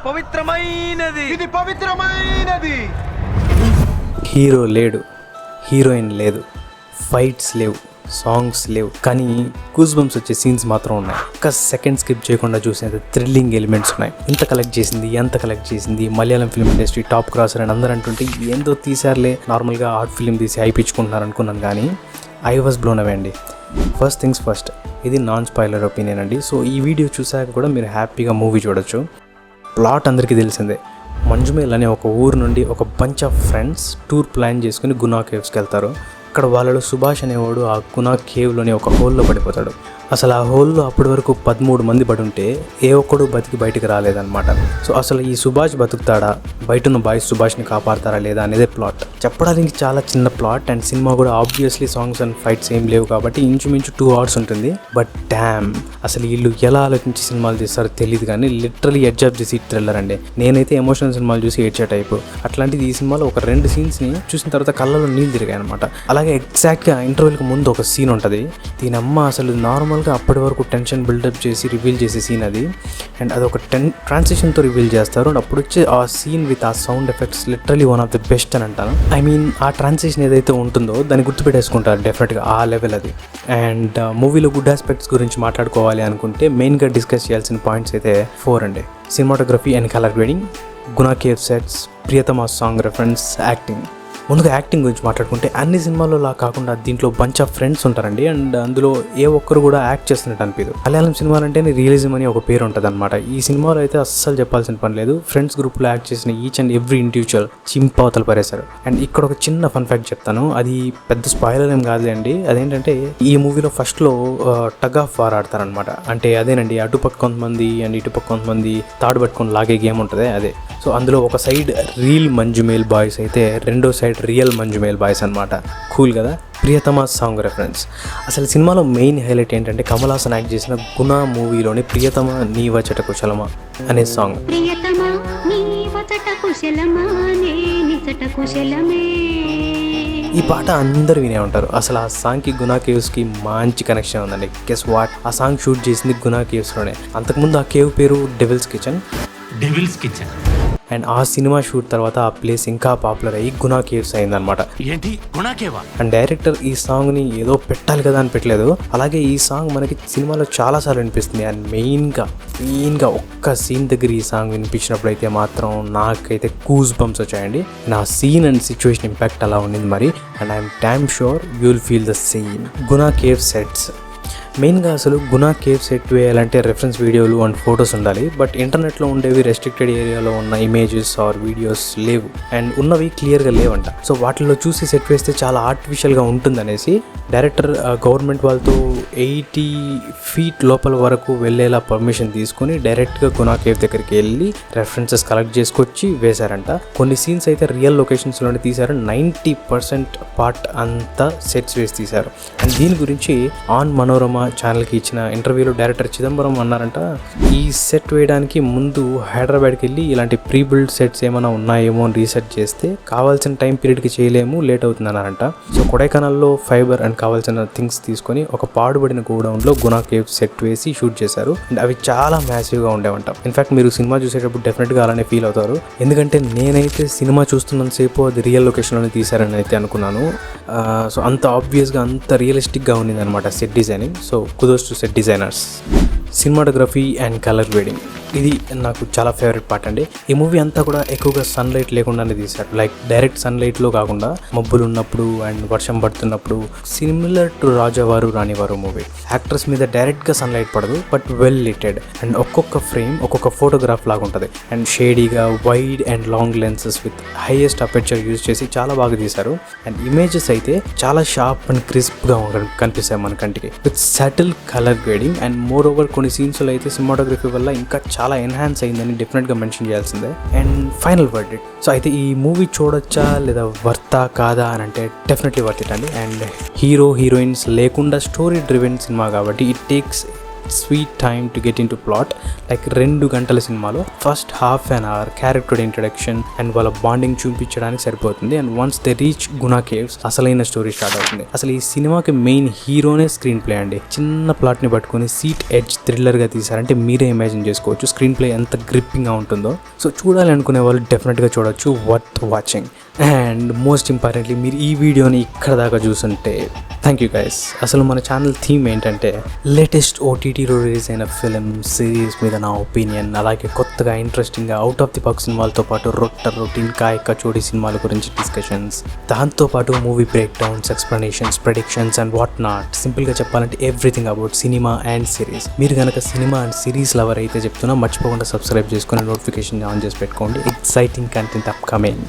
పవిత్రమైనది. హీరో లేడు, హీరోయిన్ లేదు, ఫైట్స్ లేవు, సాంగ్స్ లేవు, కానీ గూస్ బంప్స్ వచ్చే సీన్స్ మాత్రం ఉన్నాయి. ఒక్క సెకండ్ స్కిప్ చేయకుండా చూసేంత థ్రిల్లింగ్ ఎలిమెంట్స్ ఉన్నాయి. ఎంత కలెక్ట్ చేసింది Malayalam film industry top crosser అని అందరూ అంటుంటే ఏందో తీసారులే, నార్మల్గా ఆర్ట్ ఫిల్మ్ తీసి అయిపించుకుంటున్నారు అనుకున్నాను, కానీ ఐ వాజ్ బ్లోన్ అవే అండి. ఫస్ట్ థింగ్స్ ఫస్ట్, ఇది నాన్ స్పాయిలర్ ఒపీనియన్ అండి. సో ఈ వీడియో చూసాక కూడా మీరు హ్యాపీగా మూవీ చూడొచ్చు. ప్లాట్ అందరికీ తెలిసిందే. మంజుమేల్ అనే ఒక ఊరు నుండి ఒక bunch of friends tour plan చేసుకుని గునా కేవ్స్కి వెళ్తారు. అక్కడ వాళ్ళలో సుభాష్ అనేవాడు ఆ గునా కేవ్లోని ఒక హోల్లో పడిపోతాడు. అసలు ఆ హోల్లో అప్పటి వరకు 13 మంది పడి ఉంటే ఏ ఒక్కడు బతికి బయటికి రాలేదన్నమాట. సో అసలు ఈ సుభాష్ బతుకుతాడా, బయట ఉన్న బాయ్స్ సుభాష్ని కాపాడతారా లేదా అనేదే ప్లాట్. చెప్పడానికి చాలా చిన్న ప్లాట్ అండ్ సినిమా కూడా ఆబ్వియస్లీ సాంగ్స్ అండ్ ఫైట్స్ ఏం లేవు కాబట్టి ఇంచుమించు 2 hours ఉంటుంది. బట్ డ్యామ్, అసలు వీళ్ళు ఎలా ఆలోచించి సినిమాలు తీస్తారో తెలియదు, కానీ literally edge of the seat thriller అండి. నేనైతే ఎమోషనల్ సినిమాలు చూసి ఏడ్చే టైపు. అట్లాంటిది ఈ సినిమాలో ఒక 2 సీన్స్ని చూసిన తర్వాత కళ్ళలో నీళ్ళు తిరిగాయి అనమాట. అలాగే ఎగ్జాక్ట్గా ఇంటర్వ్యూకి ముందు ఒక సీన్ ఉంటుంది. దీని అమ్మ అసలు నార్మల్గా అప్పటి వరకు టెన్షన్ బిల్డప్ చేసి రివీల్ చేసే సీన్ అది. అండ్ అది ఒక ట్రాన్సిషన్తో రివీల్ చేస్తారు. అండ్ అప్పుడు వచ్చే ఆ సీన్ విత్ ఆ sound effects literally one of the best అని అంటాను. ఐ మీన్ ఆ ట్రాన్సిషన్ ఏదైతే ఉంటుందో దాన్ని గుర్తుపెట్టేసుకుంటారు డెఫినెట్గా, ఆ లెవెల్ అది. అండ్ మూవీలో గుడ్ ఆస్పెక్ట్స్ గురించి మాట్లాడుకోవాలి అనుకుంటే మెయిన్గా డిస్కస్ చేయాల్సిన పాయింట్స్ అయితే 4 అండి. Cinematography and colour grading, Guna cave sets, ప్రియతమా సాంగ్ రెఫరెన్స్, యాక్టింగ్. ముందుగా యాక్టింగ్ గురించి మాట్లాడుకుంటే అన్ని సినిమాల్లో లా కాకుండా దీంట్లో బంచ్ ఆఫ్ ఫ్రెండ్స్ ఉంటారండి. అండ్ అందులో ఏ ఒక్కరు కూడా యాక్ట్ చేస్తున్నట్టు అనిపించదు. మలయాళం సినిమాలంటేనే రియలిజం అని ఒక పేరు ఉంటుంది అనమాట. ఈ సినిమాలో అయితే అస్సలు చెప్పాల్సిన పని లేదు. ఫ్రెండ్స్ గ్రూప్లో యాక్ట్ చేసిన ఈచ్ అండ్ ఎవ్రీ ఇండివిజువల్ చింపావతలు పరేశారు. అండ్ ఇక్కడ ఒక చిన్న ఫన్ ఫ్యాక్ట్ చెప్తాను, అది పెద్ద స్పాయిలర్ ఏం కాదు అండి. అదేంటంటే ఈ మూవీలో ఫస్ట్లో టగ్ ఆఫ్ వార్ ఆడతారనమాట. అంటే అదేనండి, అటుపక్క కొంతమంది అండ్ ఇటుపక్క కొంతమంది తాడు పట్టుకొని లాగే గేమ్ ఉంటుంది అదే. సో అందులో ఒక సైడ్ రియల్ మంజుమేల్ బాయ్స్ అయితే రెండో సైడ్ రియల్ మంజుమేల్ బాయ్స్ అనమాట. కూల్ కదా. ప్రియతమా సాంగ్ రెఫరెన్స్. అసలు సినిమాలో మెయిన్ హైలైట్ ఏంటంటే కమల్ హాసన్ యాక్ట్ చేసిన గునా మూవీలోని ప్రియతమా నీవచట కుశలమా అనే సాంగ్. ఈ పాట అందరు వినే ఉంటారు. అసలు ఆ సాంగ్కి గునా కేవ్స్కి మంచి కనెక్షన్ ఉందండి. గెస్ వాట్, ఆ సాంగ్ షూట్ చేసింది గునా కేవ్స్లోనే. అంతకుముందు ఆ కేవ్ పేరు డెవిల్స్ కిచెన్. అండ్ ఆ సినిమా షూట్ తర్వాత ఆ ప్లేస్ ఇంకా పాపులర్ అయ్యి గునా కేవ్స్ అయిందనమాట. ఏంటి గునా కేవా? అండ్ డైరెక్టర్ ఈ సాంగ్ని ఏదో పెట్టాలి కదా అని పెట్టలేదు. అలాగే ఈ సాంగ్ మనకి సినిమాలో చాలాసార్లు వినిపిస్తుంది. అండ్ మెయిన్గా ఒక్క సీన్ దగ్గర ఈ సాంగ్ వినిపించినప్పుడు అయితే మాత్రం నాకైతే గూస్ బంప్స్ వచ్చాయండి. నా సీన్ అండ్ సిచ్యువేషన్ ఇంపాక్ట్ అలా ఉండింది మరి. And I'm damn sure you will feel the same. Guna cave sets మెయిన్గా అసలు గునా కేవ్ సెట్ వేయాలంటే రెఫరెన్స్ వీడియోలు అండ్ ఫొటోస్ ఉండాలి. బట్ ఇంటర్నెట్లో ఉండేవి రెస్ట్రిక్టెడ్ ఏరియాలో ఉన్న ఇమేజెస్ ఆర్ వీడియోస్ లేవు. అండ్ ఉన్నవి క్లియర్గా లేవంట. సో వాటిల్లో చూసి సెట్ వేస్తే చాలా ఆర్టిఫిషియల్గా ఉంటుందనేసి డైరెక్టర్ గవర్నమెంట్ వాళ్ళతో 80 feet లోపల వరకు వెళ్ళేలా పర్మిషన్ తీసుకుని డైరెక్ట్గా గునా కేవ్ దగ్గరికి వెళ్ళి రెఫరెన్సెస్ కలెక్ట్ చేసుకొచ్చి వేశారంట. కొన్ని సీన్స్ అయితే రియల్ లొకేషన్స్లోనే తీశారు. 90% పార్ట్ అంతా సెట్స్ వేసి తీశారు. అండ్ దీని గురించి ఆన్ మనోరమ ఛానల్కి ఇచ్చిన ఇంటర్వ్యూలో డైరెక్టర్ చిదంబరం అన్నారంట, ఈ సెట్ వేయడానికి ముందు హైదరాబాద్కి వెళ్ళి ఇలాంటి ప్రీ బిల్డ్ సెట్స్ ఏమైనా ఉన్నాయేమో అని రీసెర్చ్ చేస్తే కావాల్సిన టైం పీరియడ్కి చేయలేము, లేట్ అవుతుంది అన్నారంట. సో కొడైకెనాల్లో ఫైబర్ అండ్ కావాల్సిన థింగ్స్ తీసుకొని ఒక పాడుబడిన గోడౌన్లో గునా కేవ్ సెట్ వేసి షూట్ చేశారు. అండ్ అవి చాలా మ్యాసివ్గా ఉండేవంట. ఇన్ఫాక్ట్ మీరు సినిమా చూసేటప్పుడు డెఫినెట్గా అలానే ఫీల్ అవుతారు. ఎందుకంటే నేనైతే సినిమా చూస్తున్నంతసేపు అది రియల్ లొకేషన్లోనే తీశారని అయితే అనుకున్నాను. సో అంత ఆబ్వియస్గా అంత రియలిస్టిక్గా ఉండింది అనమాట set designing. So కుదోస్ to set designers. Cinematography and colour grading, ఇది నాకు చాలా ఫేవరెట్ పార్ట్ అండి. ఈ మూవీ అంతా కూడా ఎక్కువగా సన్లైట్ లేకుండానే తీశారు. లైక్ డైరెక్ట్ సన్లైట్లో కాకుండా మబ్బులు ఉన్నప్పుడు అండ్ వర్షం పడుతున్నప్పుడు, సిమిలర్ టు రాజావారు రాణివారు మూవీ. యాక్టర్స్ మీద డైరెక్ట్గా సన్లైట్ పడదు, బట్ వెల్ లిటెడ్. అండ్ ఒక్కొక్క ఫ్రేమ్ ఒక్కొక్క ఫోటోగ్రాఫ్ లాగా ఉంటుంది. అండ్ షేడీగా wide and long lenses with highest aperture use చేసి చాలా బాగా తీశారు. అండ్ ఇమేజెస్ అయితే చాలా షార్ప్ అండ్ క్రిస్ప్గా కనిపిస్తాయి మన కంటికి, with subtle colour grading. And more over కొన్ని సీన్స్లో అయితే సినిమాటోగ్రఫీ వల్ల ఇంకా చాలా ఎన్హాన్స్ అయిందని డెఫినెట్గా మెన్షన్ చేయాల్సిందే. And final వర్డిట్. సో అయితే ఈ మూవీ చూడొచ్చా లేదా వర్తా కాదా అని అంటే డెఫినెట్లీ వర్త్ ఇట్ అండి. అండ్ హీరో హీరోయిన్స్ లేకుండా స్టోరీ డ్రివెన్ సినిమా కాబట్టి it takes sweet time to get in to plot. Like 2 గంటల సినిమాలో first half an our character introduction and వాళ్ళ బాండింగ్ చూపించడానికి సరిపోతుంది. And once they reach Guna caves అసలైన story start అవుతుంది. అసలు ఈ సినిమాకి మెయిన్ హీరోనే స్క్రీన్ ప్లే అండి. చిన్న ప్లాట్ ని పట్టుకొని సీట్ ఎడ్జ్ థ్రిల్లర్ గా తీసారంటే మీరే ఇమాజిన్ చేసుకోవచ్చు స్క్రీన్ ప్లే ఎంత గ్రిప్పింగ్ గా ఉంటుందో. సో చూడాలి అనుకునే వాళ్ళు డెఫినెట్ గా చూడొచ్చు, worth watching. And most importantly మీరు ఈ వీడియోని ఇక్కడ దాకా చూసుంటే థ్యాంక్ యూ గైస్. అసలు మన ఛానల్ థీమ్ ఏంటంటే లేటెస్ట్ ఓటీటీలో రిలీజ్ అయిన ఫిల్మ్ సిరీస్ మీద నా ఒపీనియన్, అలాగే కొత్తగా ఇంట్రెస్టింగ్గా అవుట్ ఆఫ్ ది బాక్స్ సినిమాలతో పాటు రొటీన్ కాయ కచోడి సినిమాల గురించి డిస్కషన్స్, దాంతోపాటు movie break downs, explanations, predictions and what not. సింపుల్గా చెప్పాలంటే everything about cinema and series. మీరు కనుక సినిమా అండ్ సిరీస్ లవర్ అయితే చెప్తున్నా మర్చిపోకుండా సబ్స్క్రైబ్ చేసుకుని నోటిఫికేషన్ ఆన్ చేసి పెట్టుకోండి. Exciting content up coming.